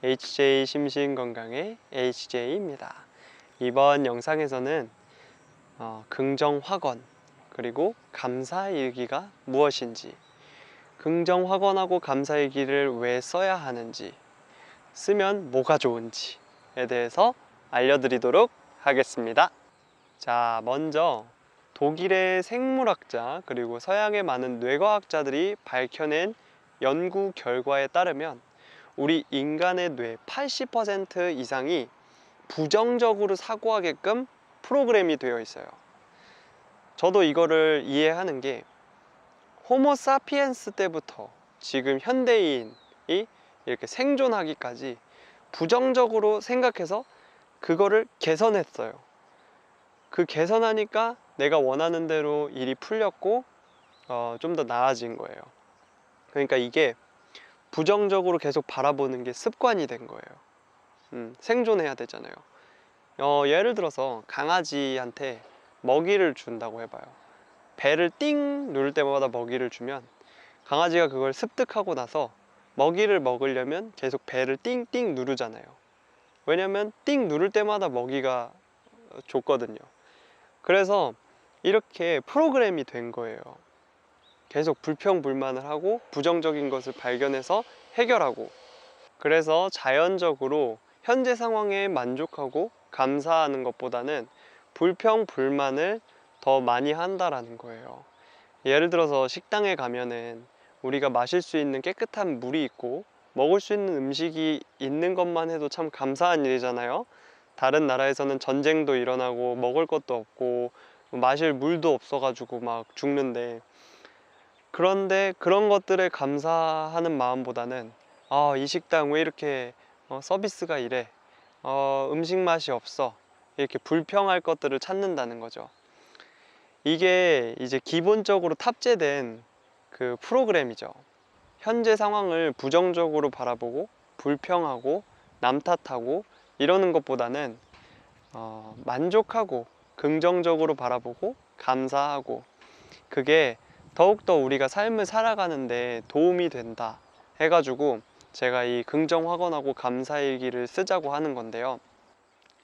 HJ 심신건강의 HJ입니다. 이번 영상에서는 긍정 확언 그리고 감사일기가 무엇인지, 긍정 확언하고 감사일기를 왜 써야 하는지, 쓰면 뭐가 좋은지에 대해서 알려드리도록 하겠습니다. 자, 먼저 독일의 생물학자 그리고 서양의 많은 뇌과학자들이 밝혀낸 연구 결과에 따르면 우리 인간의 뇌 80% 이상이 부정적으로 사고하게끔 프로그램이 되어 있어요. 저도 이거를 이해하는 게 호모사피엔스 때부터 지금 현대인이 이렇게 생존하기까지 부정적으로 생각해서 그거를 개선했어요. 그 개선하니까 내가 원하는 대로 일이 풀렸고 좀 더 나아진 거예요. 그러니까 이게 부정적으로 계속 바라보는 게 습관이 된 거예요. 생존해야 되잖아요. 예를 들어서 강아지한테 먹이를 준다고 해봐요. 배를 띵 누를 때마다 먹이를 주면 강아지가 그걸 습득하고 나서 먹이를 먹으려면 계속 배를 띵띵 누르잖아요. 왜냐면 띵 누를 때마다 먹이가 줬거든요. 그래서 이렇게 프로그램이 된 거예요. 계속 불평불만을 하고 부정적인 것을 발견해서 해결하고, 그래서 자연적으로 현재 상황에 만족하고 감사하는 것보다는 불평불만을 더 많이 한다라는 거예요. 예를 들어서 식당에 가면은 우리가 마실 수 있는 깨끗한 물이 있고 먹을 수 있는 음식이 있는 것만 해도 참 감사한 일이잖아요. 다른 나라에서는 전쟁도 일어나고 먹을 것도 없고 마실 물도 없어가지고 막 죽는데, 그런데 그런 것들에 감사하는 마음보다는 이 식당 왜 이렇게 서비스가 이래, 음식 맛이 없어, 이렇게 불평할 것들을 찾는다는 거죠. 이게 이제 기본적으로 탑재된 그 프로그램이죠. 현재 상황을 부정적으로 바라보고 불평하고 남 탓하고 이러는 것보다는 만족하고 긍정적으로 바라보고 감사하고, 그게 더욱더 우리가 삶을 살아가는데 도움이 된다 해가지고 제가 이 긍정 확언하고 감사일기를 쓰자고 하는 건데요.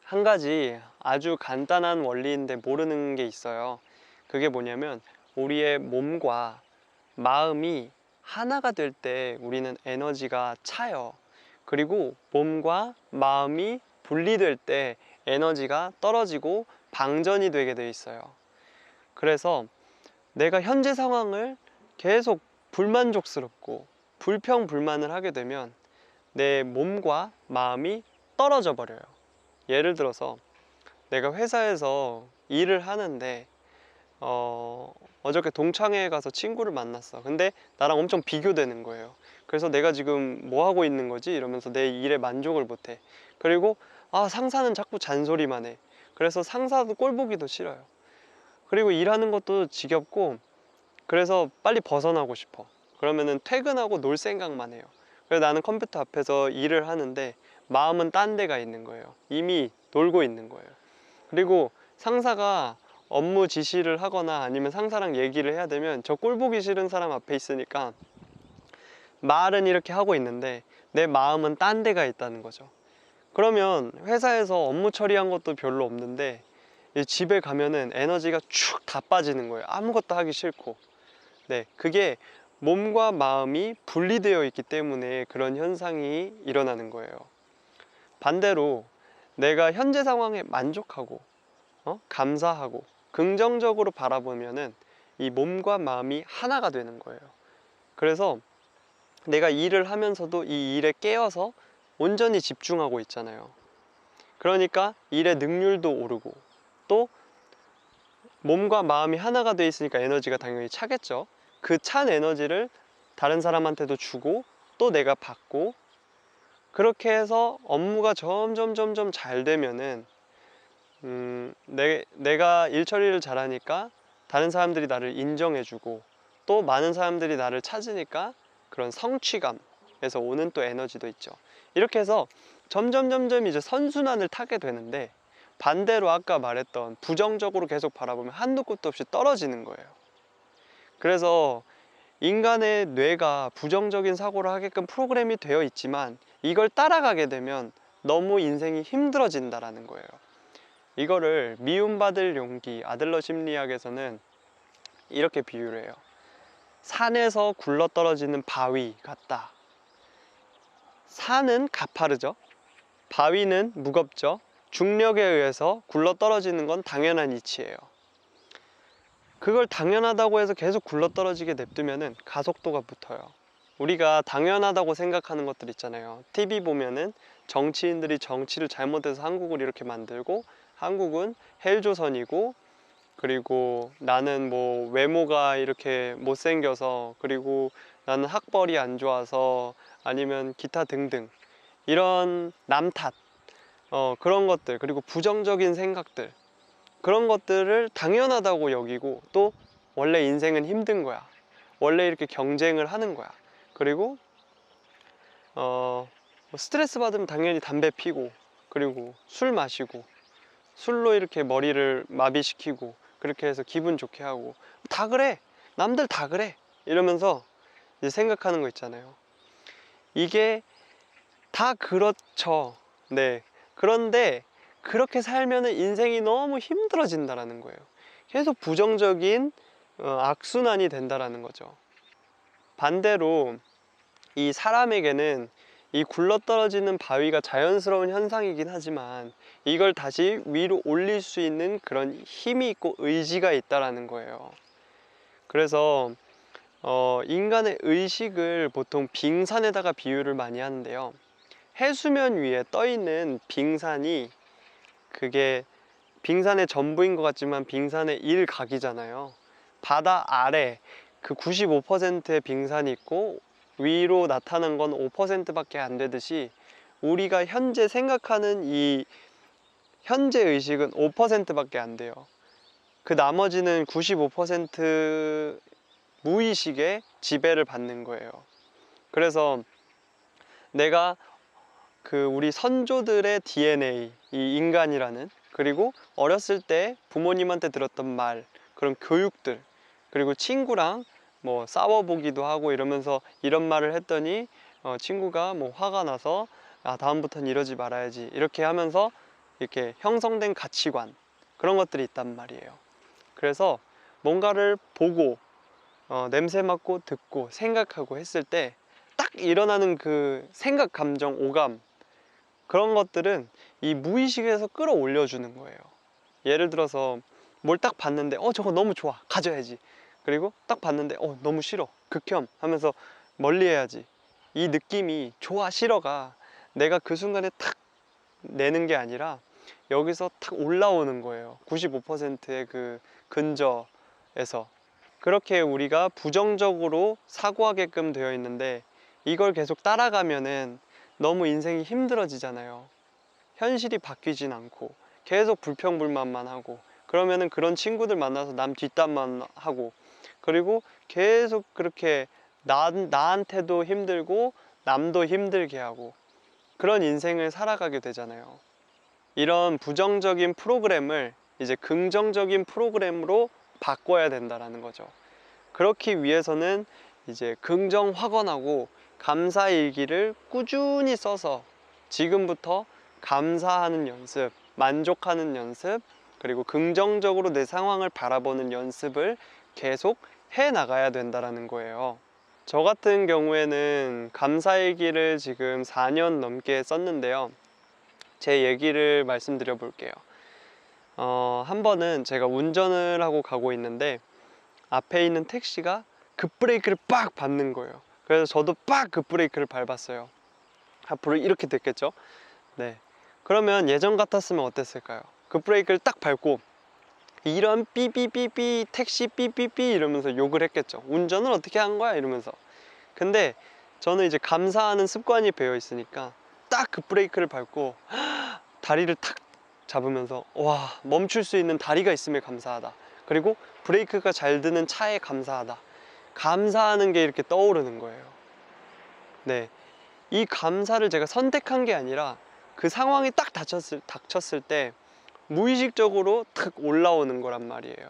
한 가지 아주 간단한 원리인데 모르는 게 있어요. 그게 뭐냐면 우리의 몸과 마음이 하나가 될 때 우리는 에너지가 차요. 그리고 몸과 마음이 분리될 때 에너지가 떨어지고 방전이 되게 돼 있어요. 그래서 내가 현재 상황을 계속 불만족스럽고 불평불만을 하게 되면 내 몸과 마음이 떨어져 버려요. 예를 들어서 내가 회사에서 일을 하는데 어저께 동창회에 가서 친구를 만났어. 근데 나랑 엄청 비교되는 거예요. 그래서 내가 지금 뭐 하고 있는 거지? 이러면서 내 일에 만족을 못해. 그리고 상사는 자꾸 잔소리만 해. 그래서 상사도 꼴 보기도 싫어요. 그리고 일하는 것도 지겹고, 그래서 빨리 벗어나고 싶어. 그러면은 퇴근하고 놀 생각만 해요. 그래서 나는 컴퓨터 앞에서 일을 하는데 마음은 딴 데가 있는 거예요. 이미 놀고 있는 거예요. 그리고 상사가 업무 지시를 하거나 아니면 상사랑 얘기를 해야 되면 저 꼴 보기 싫은 사람 앞에 있으니까 말은 이렇게 하고 있는데 내 마음은 딴 데가 있다는 거죠. 그러면 회사에서 업무 처리한 것도 별로 없는데 집에 가면은 에너지가 축 다 빠지는 거예요. 아무것도 하기 싫고. 네, 그게 몸과 마음이 분리되어 있기 때문에 그런 현상이 일어나는 거예요. 반대로 내가 현재 상황에 만족하고 감사하고 긍정적으로 바라보면은 이 몸과 마음이 하나가 되는 거예요. 그래서 내가 일을 하면서도 이 일에 깨어서 온전히 집중하고 있잖아요. 그러니까 일의 능률도 오르고, 또 몸과 마음이 하나가 돼 있으니까 에너지가 당연히 차겠죠. 그 찬 에너지를 다른 사람한테도 주고 또 내가 받고, 그렇게 해서 업무가 점점 잘 되면은 내가 일 처리를 잘하니까 다른 사람들이 나를 인정해주고 또 많은 사람들이 나를 찾으니까 그런 성취감에서 오는 또 에너지도 있죠. 이렇게 해서 점점 이제 선순환을 타게 되는데, 반대로 아까 말했던 부정적으로 계속 바라보면 한도 끝도 없이 떨어지는 거예요. 그래서 인간의 뇌가 부정적인 사고를 하게끔 프로그램이 되어 있지만 이걸 따라가게 되면 너무 인생이 힘들어진다라는 거예요. 이거를 미움받을 용기, 아들러 심리학에서는 이렇게 비유를 해요. 산에서 굴러떨어지는 바위 같다. 산은 가파르죠. 바위는 무겁죠. 중력에 의해서 굴러떨어지는 건 당연한 이치예요. 그걸 당연하다고 해서 계속 굴러떨어지게 냅두면은 가속도가 붙어요. 우리가 당연하다고 생각하는 것들 있잖아요. TV 보면은 정치인들이 정치를 잘못해서 한국을 이렇게 만들고, 한국은 헬조선이고, 그리고 나는 뭐 외모가 이렇게 못생겨서, 그리고 나는 학벌이 안 좋아서, 아니면 기타 등등 이런 남 탓, 그런 것들, 그리고 부정적인 생각들, 그런 것들을 당연하다고 여기고, 또 원래 인생은 힘든 거야, 원래 이렇게 경쟁을 하는 거야, 그리고 뭐 스트레스 받으면 당연히 담배 피고, 그리고 술 마시고, 술로 이렇게 머리를 마비시키고, 그렇게 해서 기분 좋게 하고, 다 그래, 남들 다 그래, 이러면서 이제 생각하는 거 있잖아요. 이게 다 그렇죠. 네. 그런데 그렇게 살면은 인생이 너무 힘들어진다라는 거예요. 계속 부정적인 악순환이 된다라는 거죠. 반대로 이 사람에게는 이 굴러떨어지는 바위가 자연스러운 현상이긴 하지만 이걸 다시 위로 올릴 수 있는 그런 힘이 있고 의지가 있다라는 거예요. 그래서 인간의 의식을 보통 빙산에다가 비유를 많이 하는데요. 해수면 위에 떠 있는 빙산이, 그게 빙산의 전부인 것 같지만 빙산의 일각이잖아요. 바다 아래 그 95%의 빙산이 있고 위로 나타난 건 5%밖에 안 되듯이, 우리가 현재 생각하는 이 현재 의식은 5%밖에 안 돼요. 그 나머지는 95% 무의식의 지배를 받는 거예요. 그래서 내가 그 우리 선조들의 DNA, 이 인간이라는, 그리고 어렸을 때 부모님한테 들었던 말, 그런 교육들, 그리고 친구랑 뭐 싸워보기도 하고 이러면서 이런 말을 했더니 친구가 뭐 화가 나서 다음부터는 이러지 말아야지, 이렇게 하면서 이렇게 형성된 가치관, 그런 것들이 있단 말이에요. 그래서 뭔가를 보고 냄새 맡고 듣고 생각하고 했을 때 딱 일어나는 그 생각, 감정, 오감, 그런 것들은 이 무의식에서 끌어올려 주는 거예요. 예를 들어서 뭘 딱 봤는데 저거 너무 좋아, 가져야지. 그리고 딱 봤는데 너무 싫어, 극혐 하면서 멀리 해야지. 이 느낌이 좋아 싫어가 내가 그 순간에 탁 내는 게 아니라 여기서 탁 올라오는 거예요. 95%의 그 근저에서. 그렇게 우리가 부정적으로 사고하게끔 되어 있는데, 이걸 계속 따라가면은 너무 인생이 힘들어지잖아요. 현실이 바뀌진 않고 계속 불평불만만 하고, 그러면은 그런 친구들 만나서 남 뒷담만 하고, 그리고 계속 그렇게 나한테도 힘들고 남도 힘들게 하고, 그런 인생을 살아가게 되잖아요. 이런 부정적인 프로그램을 이제 긍정적인 프로그램으로 바꿔야 된다라는 거죠. 그렇기 위해서는 이제 긍정 확언하고 감사일기를 꾸준히 써서 지금부터 감사하는 연습, 만족하는 연습, 그리고 긍정적으로 내 상황을 바라보는 연습을 계속 해 나가야 된다라는 거예요. 저 같은 경우에는 감사일기를 지금 4년 넘게 썼는데요. 제 얘기를 말씀드려 볼게요. 한 번은 제가 운전을 하고 가고 있는데 앞에 있는 택시가 급브레이크를 빡 밟는 거예요. 그래서 저도 빡 급브레이크를 밟았어요. 앞으로 이렇게 됐겠죠? 네. 그러면 예전 같았으면 어땠을까요? 급브레이크를 딱 밟고 이런 삐삐삐삐 택시 삐삐삐 이러면서 욕을 했겠죠. 운전을 어떻게 한 거야? 이러면서. 근데 저는 이제 감사하는 습관이 배어 있으니까 딱 급브레이크를 밟고 다리를 탁 잡으면서 와, 멈출 수 있는 다리가 있음에 감사하다. 그리고 브레이크가 잘 드는 차에 감사하다. 감사하는 게 이렇게 떠오르는 거예요. 네. 이 감사를 제가 선택한 게 아니라 그 상황이 딱 닥쳤을 때 무의식적으로 탁 올라오는 거란 말이에요.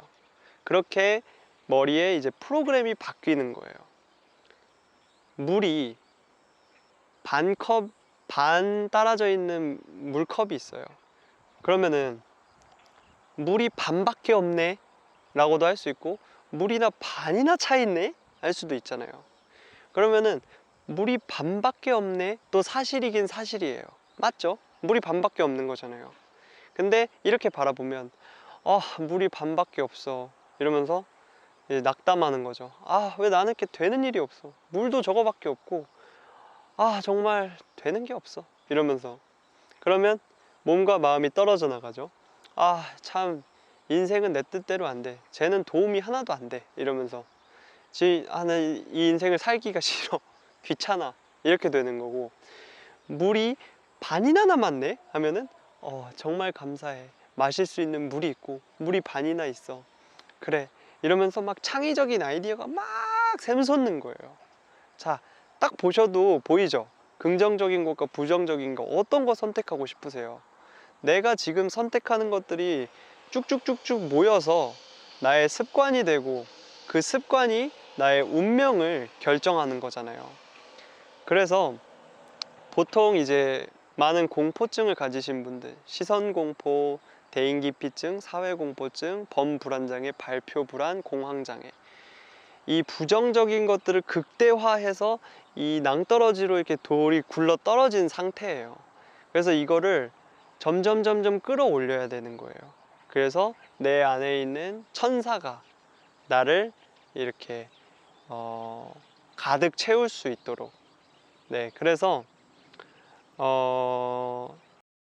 그렇게 머리에 이제 프로그램이 바뀌는 거예요. 물이 반 따라져 있는 물컵이 있어요. 그러면은 물이 반밖에 없네 라고도 할 수 있고, 물이나 반이나 차 있네 할 수도 있잖아요. 그러면은 물이 반밖에 없네 또 사실이긴 사실이에요. 맞죠? 물이 반밖에 없는 거잖아요. 근데 이렇게 바라보면 물이 반밖에 없어 이러면서 이제 낙담하는 거죠. 왜 나는 이렇게 되는 일이 없어, 물도 저거밖에 없고 정말 되는 게 없어 이러면서, 그러면 몸과 마음이 떨어져 나가죠. 참 인생은 내 뜻대로 안 돼, 쟤는 도움이 하나도 안 돼 이러면서 나는 이 인생을 살기가 싫어, 귀찮아 이렇게 되는 거고, 물이 반이나 남았네 하면은 정말 감사해, 마실 수 있는 물이 있고 물이 반이나 있어, 그래 이러면서 막 창의적인 아이디어가 막 샘솟는 거예요. 자, 딱 보셔도 보이죠? 긍정적인 것과 부정적인 거 어떤 거 선택하고 싶으세요? 내가 지금 선택하는 것들이 쭉쭉쭉쭉 모여서 나의 습관이 되고, 그 습관이 나의 운명을 결정하는 거잖아요. 그래서 보통 이제 많은 공포증을 가지신 분들, 시선공포, 대인기피증, 사회공포증, 범불안장애, 발표불안, 공황장애, 이 부정적인 것들을 극대화해서 이 낭떠러지로 이렇게 돌이 굴러 떨어진 상태예요. 그래서 이거를 점점 끌어올려야 되는 거예요. 그래서 내 안에 있는 천사가 나를 이렇게 가득 채울 수 있도록, 네, 그래서